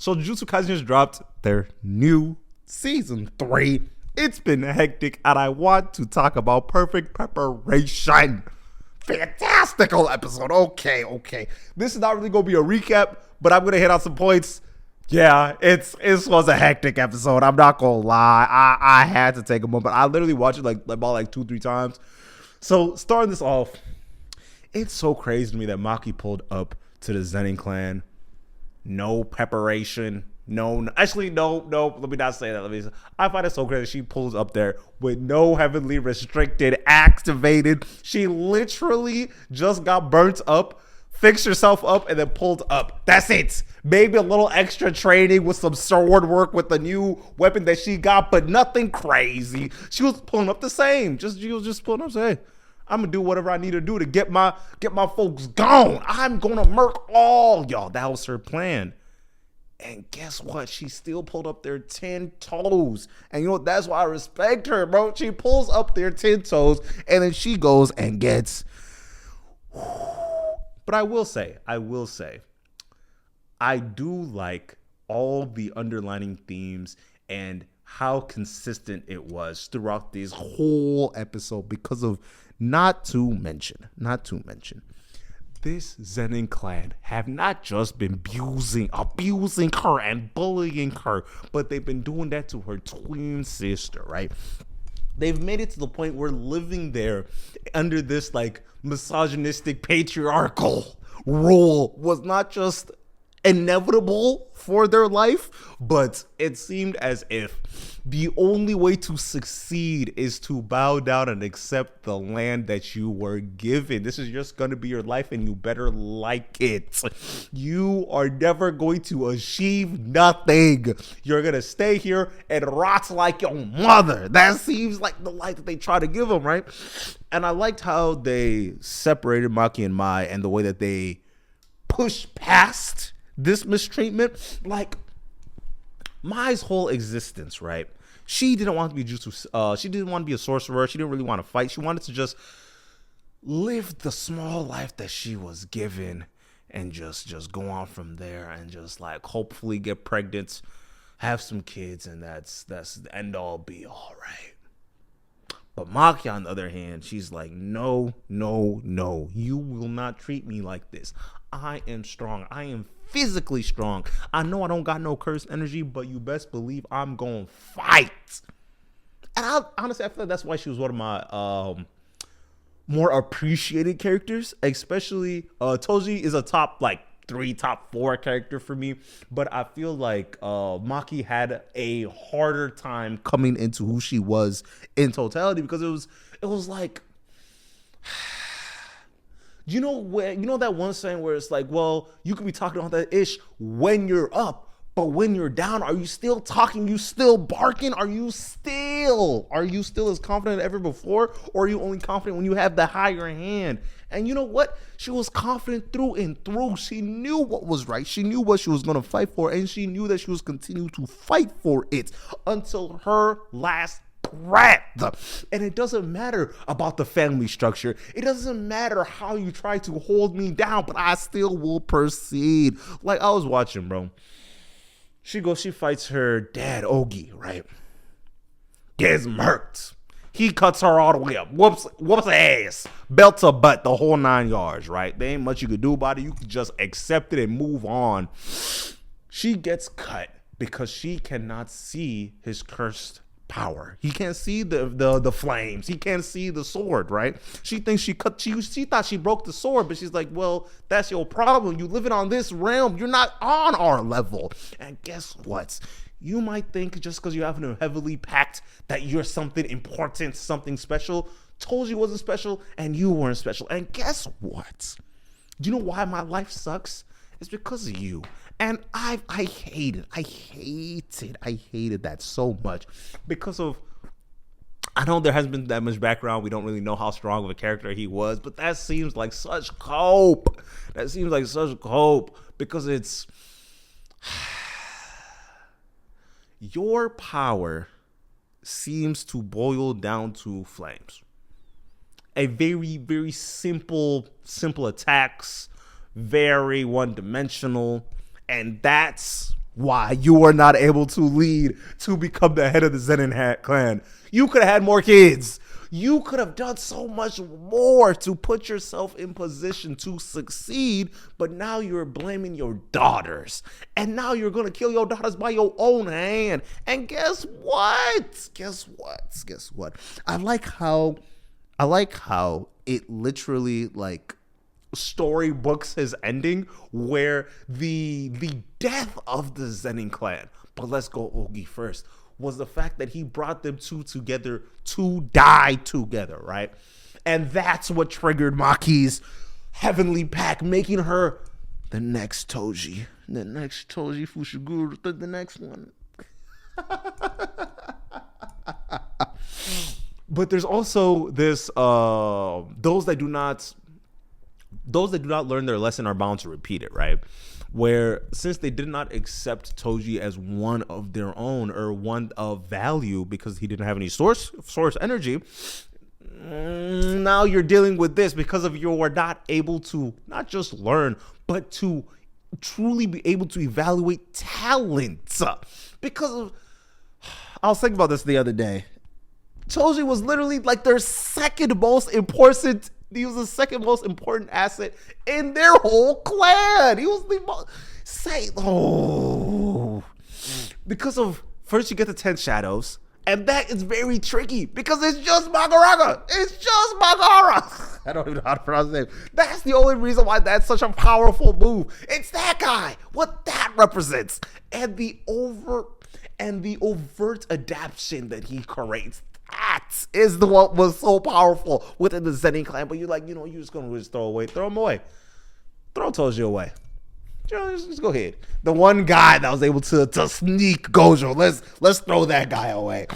So Jujutsu Kaisen just dropped their new season 3. It's been hectic, and I want to talk about perfect preparation. Fantastical episode. Okay. This is not really going to be a recap, but I'm going to hit on some points. Yeah, it was a hectic episode. I'm not going to lie. I had to take a moment. I literally watched it about 2-3 times. So starting this off, it's so crazy to me that Maki pulled up to the Zenin Clan. No preparation. Actually, no. Let me not say that. I find it so crazy. She pulls up there with no heavenly restricted activated. She literally just got burnt up, fixed herself up, and then pulled up. That's it. Maybe a little extra training with some sword work with the new weapon that she got, but nothing crazy. She was pulling up the same. She was just pulling up saying, I'm gonna do whatever I need to do to get my folks gone. I'm gonna murk all y'all. That was her plan. And guess what? She still pulled up their 10 toes. And you know what? That's why I respect her, bro. She pulls up their 10 toes and then she goes and gets. But I will say, I do like all the underlining themes and how consistent it was throughout this whole episode because of not to mention, this Zenin clan have not just been abusing her and bullying her, but they've been doing that to her twin sister, right? They've made it to the point where living there under this misogynistic patriarchal rule was not just inevitable for their life, but it seemed as if the only way to succeed is to bow down and accept the land that you were given. This is just going to be your life and you better like it. You are never going to achieve nothing. You're going to stay here and rot like your mother. That seems like the life that they try to give them, right? And I liked how they separated Maki and Mai and the way that they pushed past this mistreatment. Mai's whole existence, right? She didn't want to be she didn't want to be a sorcerer. She didn't really want to fight. She wanted to just live the small life that she was given and just go on from there and just hopefully get pregnant, have some kids, and that's the end all be all, right? But Maki, on the other hand, she's like, no, you will not treat me like this. I am strong. I am physically strong. I know I don't got no cursed energy, but you best believe I'm gonna fight. And honestly, I feel like that's why she was one of my more appreciated characters. Especially Toji is a top 3, top 4 character for me, but I feel like Maki had a harder time coming into who she was in totality because it was like, you know that one saying where it's well, you could be talking about that ish when you're up, but when you're down, are you still talking? You still barking? Are you still as confident as ever before? Or are you only confident when you have the higher hand? And you know what? She was confident through and through. She knew what was right. She knew what she was going to fight for. And she knew that she was continuing to fight for it until her last breath. And it doesn't matter about the family structure. It doesn't matter how you try to hold me down, but I still will proceed. I was watching, bro. She fights her dad, Ogi, right? Gets murked. He cuts her all the way up. Whoops her ass. Belt to butt, the whole 9 yards, right? There ain't much you could do about it. You could just accept it and move on. She gets cut because she cannot see his cursed power. He can't see the flames. He can't see the sword, right? She thinks she thought she broke the sword, but she's like, well, that's your problem. You living on this realm. You're not on our level. And guess what? You might think just because you're having a heavily packed that you're something important, something special. Told you wasn't special and you weren't special. And guess what? Do you know why my life sucks? It's because of you. And I hated that so much because of, I know there hasn't been that much background. We don't really know how strong of a character he was, but that seems like such cope. Because it's, your power seems to boil down to flames. A very, very simple attacks, very one-dimensional. And that's why you were not able to lead to become the head of the Zenin clan. You could have had more kids. You could have done so much more to put yourself in position to succeed, but now you're blaming your daughters. And now you're going to kill your daughters by your own hand. And guess what? Guess what? I like how it literally like storybooks his ending where the death of the Zenin clan. But let's go Ogi first. Was the fact that he brought them two together to die together, right? And that's what triggered Maki's heavenly pact, making her the next Toji. The next Toji Fushiguro, the next one. But there's also this, those that do not learn their lesson are bound to repeat it, right? Where since they did not accept Toji as one of their own or one of value because he didn't have any source energy, now you're dealing with this because of you are not able to not just learn, but to truly be able to evaluate talent. Because of, I was thinking about this the other day. Toji was literally like their second most important. He was the second most important asset in their whole clan. He was the most because of first you get the 10 shadows, and that is very tricky because it's just Magaraga. It's just Magara. I don't even know how to pronounce his name. That's the only reason why that's such a powerful move. It's that guy. What that represents, and the overt adaptation that he creates. That is the what was so powerful within the Zenin clan. But you're like, you're just gonna just throw him away. Throw Toji away. Just go ahead. The one guy that was able to sneak Gojo. Let's throw that guy away.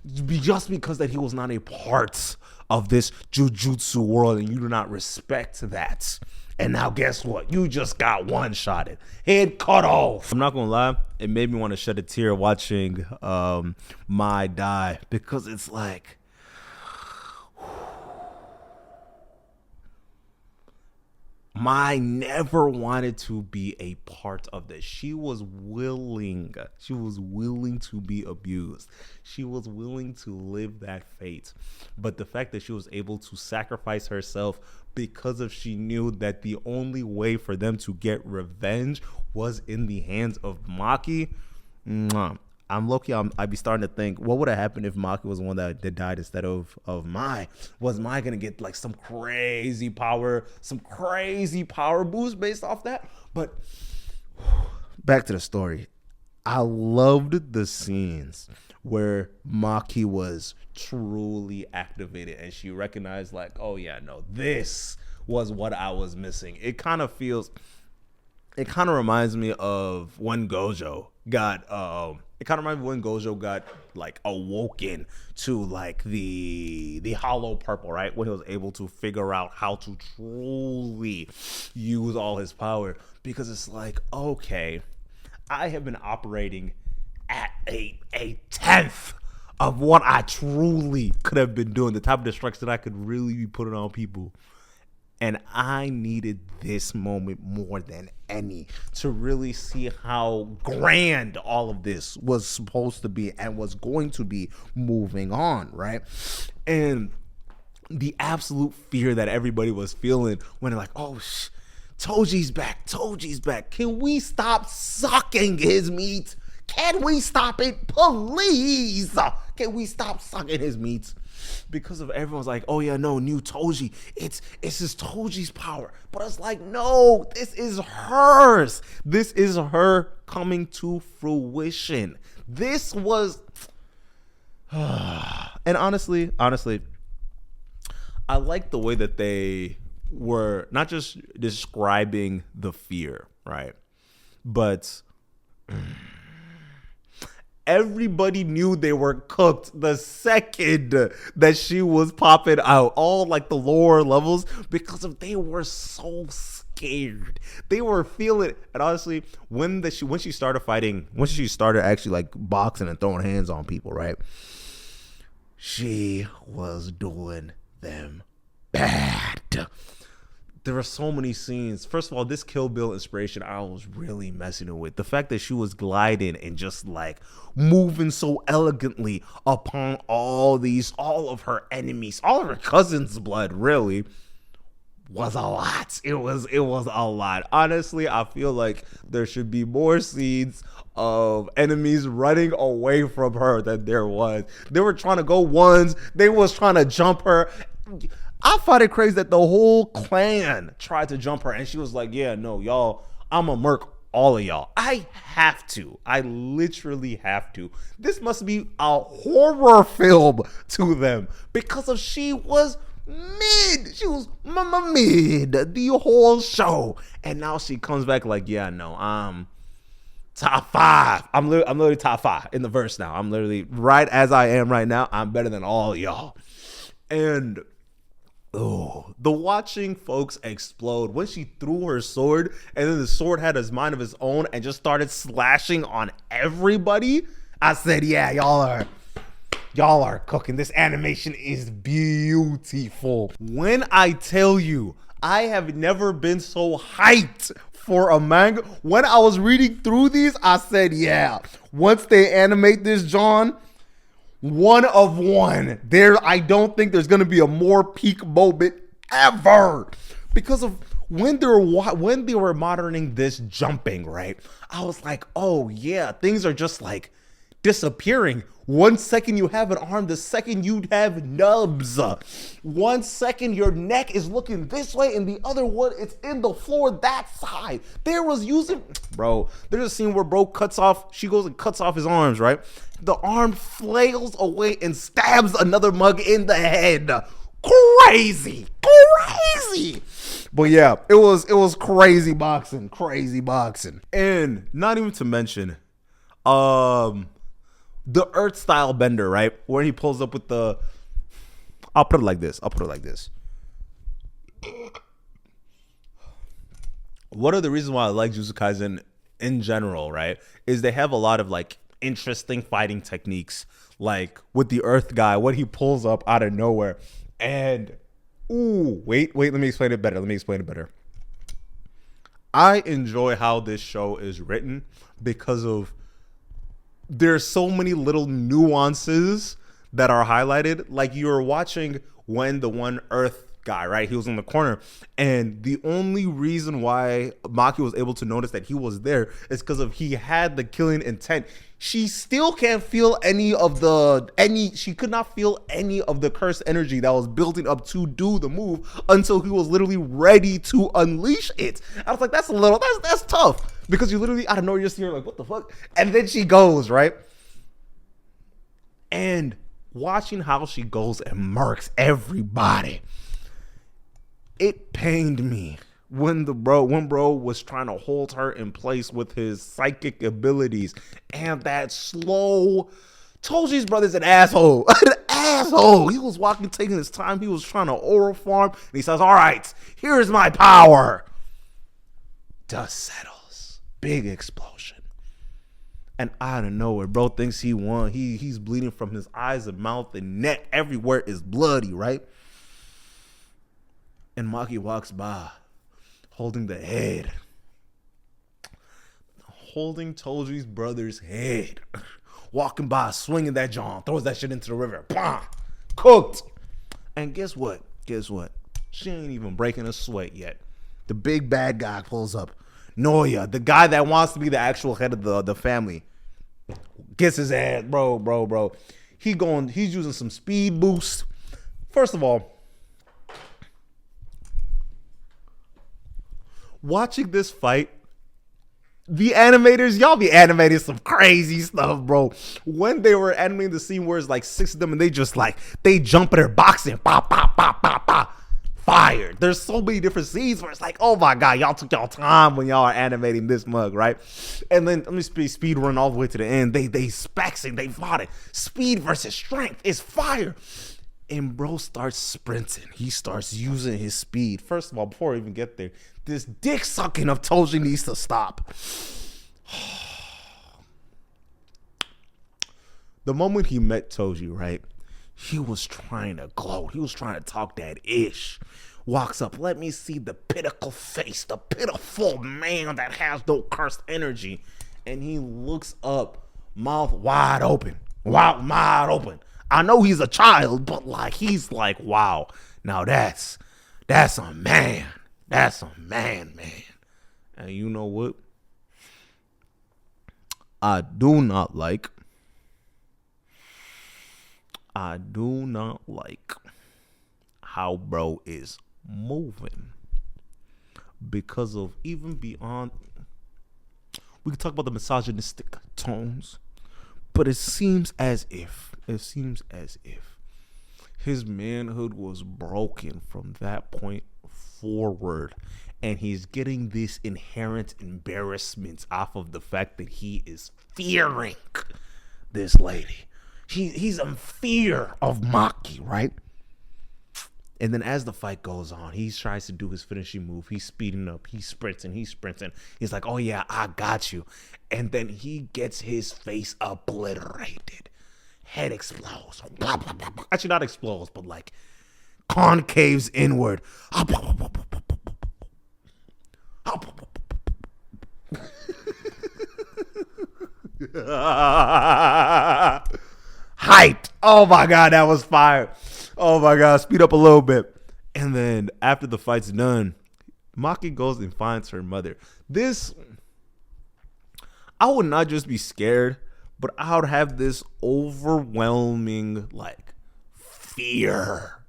Just because that he was not a part of this Jujutsu world and you do not respect that. And now guess what? You just got one-shotted. Head cut off. I'm not going to lie. It made me want to shed a tear watching Mai die. Because it's like... Mai never wanted to be a part of this. She was willing to be abused. She was willing to live that fate. But the fact that she was able to sacrifice herself because of she knew that the only way for them to get revenge was in the hands of Maki. I'm low-key, I'd be starting to think, what would have happened if Maki was the one that died instead of Mai? Was Mai going to get like some crazy power boost based off that? But back to the story. I loved the scenes where Maki was truly activated and she recognized like, oh yeah, no, this was what I was missing. It kind of reminds me of when Gojo got like awoken to like the hollow purple, right? When he was able to figure out how to truly use all his power. Because it's like, okay, I have been operating at a tenth of what I truly could have been doing, the type of destruction that I could really be putting on people. And I needed this moment more than any to really see how grand all of this was supposed to be and was going to be moving on, right? And the absolute fear that everybody was feeling when they're like, oh, Toji's back. Can we stop sucking his meat? Can we stop it, please? Can we stop sucking his meat? Because of everyone's like, oh yeah, no, new Toji. It's just Toji's power. But it's like, no, this is hers. This is her coming to fruition. This was, and honestly, I like the way that they were not just describing the fear, right? But everybody knew they were cooked the second that she was popping out, all like the lower levels, because of they were so scared. They were feeling it. And honestly, when she started fighting, when she started actually like boxing and throwing hands on people, right? She was doing them bad. there are so many scenes. First of all, this Kill Bill inspiration I was really messing with. The fact that she was gliding and just like moving so elegantly upon all of her enemies, all of her cousins' blood, really was a lot. It was a lot. Honestly, I feel like there should be more scenes of enemies running away from her than there was. They were trying to go ones. They was trying to jump her. I find it crazy that the whole clan tried to jump her and she was like, yeah, no, y'all, I'm a murk all of y'all. I have to. I literally have to. This must be a horror film to them because of she was mid. She was mid the whole show. And now she comes back like, yeah, no, I'm top 5. I'm literally top 5 in the verse now. I'm literally right as I am right now. I'm better than all y'all. And the watching folks explode when she threw her sword and then the sword had a mind of its own and just started slashing on everybody. I said, yeah, y'all are cooking. This animation is beautiful. When I tell you, I have never been so hyped for a manga. When I was reading through these, I said, yeah, once they animate this, John, one of one. I don't think there's gonna be a more peak moment ever because of when they were monitoring this jumping, right? I was like, oh yeah, things are just like disappearing. 1 second you have an arm, the second you have nubs. 1 second your neck is looking this way, and the other one it's in the floor that side. There's a scene where bro she goes and cuts off his arms, right? The arm flails away and stabs another mug in the head. Crazy. But yeah, it was crazy boxing. And not even to mention, the Earth style bender, right? Where he pulls up with I'll put it like this. One of the reasons why I like Jujutsu Kaisen in general, right, is they have a lot of like interesting fighting techniques, like with the Earth guy, what he pulls up out of nowhere. And wait, let me explain it better. I enjoy how this show is written because of there's so many little nuances that are highlighted. Like you're watching when the one Earth guy, right, he was in the corner, and the only reason why Maki was able to notice that he was there is because of he had the killing intent. She still can't feel she could not feel any of the cursed energy that was building up to do the move until he was literally ready to unleash it. I was like, that's tough, because you literally out of nowhere just hear like, what the fuck? And then she goes, right? And watching how she goes and murks everybody, it pained me when bro was trying to hold her in place with his psychic abilities, and that slow Toji's brother's an asshole. He was walking, taking his time. He was trying to oral farm, and he says, all right, here's my power. Dust settles. Big explosion. And out of nowhere, bro thinks he won. He's bleeding from his eyes and mouth and neck. Everywhere is bloody, right? And Maki walks by, holding the head. Holding Toji's brother's head. Walking by, swinging that John, throws that shit into the river. Bah! Cooked. And guess what? She ain't even breaking a sweat yet. The big bad guy pulls up. Naoya, the guy that wants to be the actual head of the family, gets his ass, bro. He's using some speed boost. First of all, watching this fight, the animators, y'all be animating some crazy stuff, bro. When they were animating the scene where it's like 6 of them and they just like, they jump and they're boxing, pop, pop, pop, pop, pop, fire. There's so many different scenes where it's like, oh my God, y'all took y'all time when y'all are animating this mug, right? And then let me speed run all the way to the end. They spexing, they fought it. Speed versus strength is fire. And bro starts sprinting. He starts using his speed. First of all, before I even get there, this dick sucking of Toji needs to stop. The moment he met Toji, right? He was trying to gloat. He was trying to talk that ish. Walks up, let me see the pitiful face, the pitiful man that has no cursed energy. And he looks up, mouth wide open. Wide open. I know he's a child, but like he's like, wow. Now that's a man. That's a man. And you know what? I do not like how bro is moving, because of even beyond, we can talk about the misogynistic tones, but it seems as if his manhood was broken from that point forward, and he's getting this inherent embarrassment off of the fact that he is fearing this lady. He's in fear of Maki, right? And then as the fight goes on, he tries to do his finishing move. He's speeding up. He's sprinting. He's like, oh yeah, I got you. And then he gets his face obliterated. Head explodes. Actually, not explodes, but like concaves inward. Hyped. Oh my God, that was fire. Oh my God, speed up a little bit. And then after the fight's done, Maki goes and finds her mother. This, I would not just be scared, but I would have this overwhelming like fear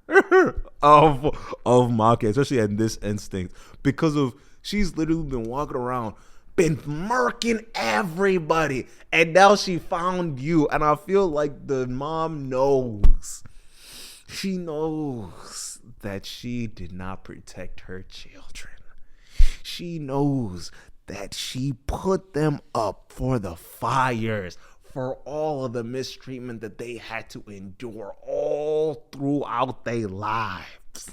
of Maki, especially at this instinct, because of she's literally been walking around, been murking everybody, and now she found you. And I feel like the mom knows. She knows that she did not protect her children. She knows that she put them up for the fires, for all of the mistreatment that they had to endure all throughout their lives.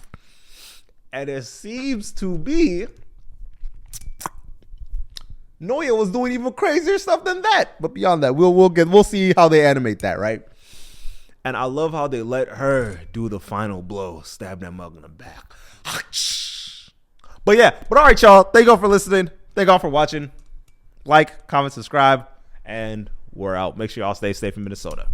And it seems to be Naoya was doing even crazier stuff than that. But beyond that, we'll see how they animate that, right? And I love how they let her do the final blow, stab that mug in the back. But all right, y'all. Thank y'all for listening. Thank y'all for watching. Like, comment, subscribe, and we're out. Make sure y'all stay safe in Minnesota.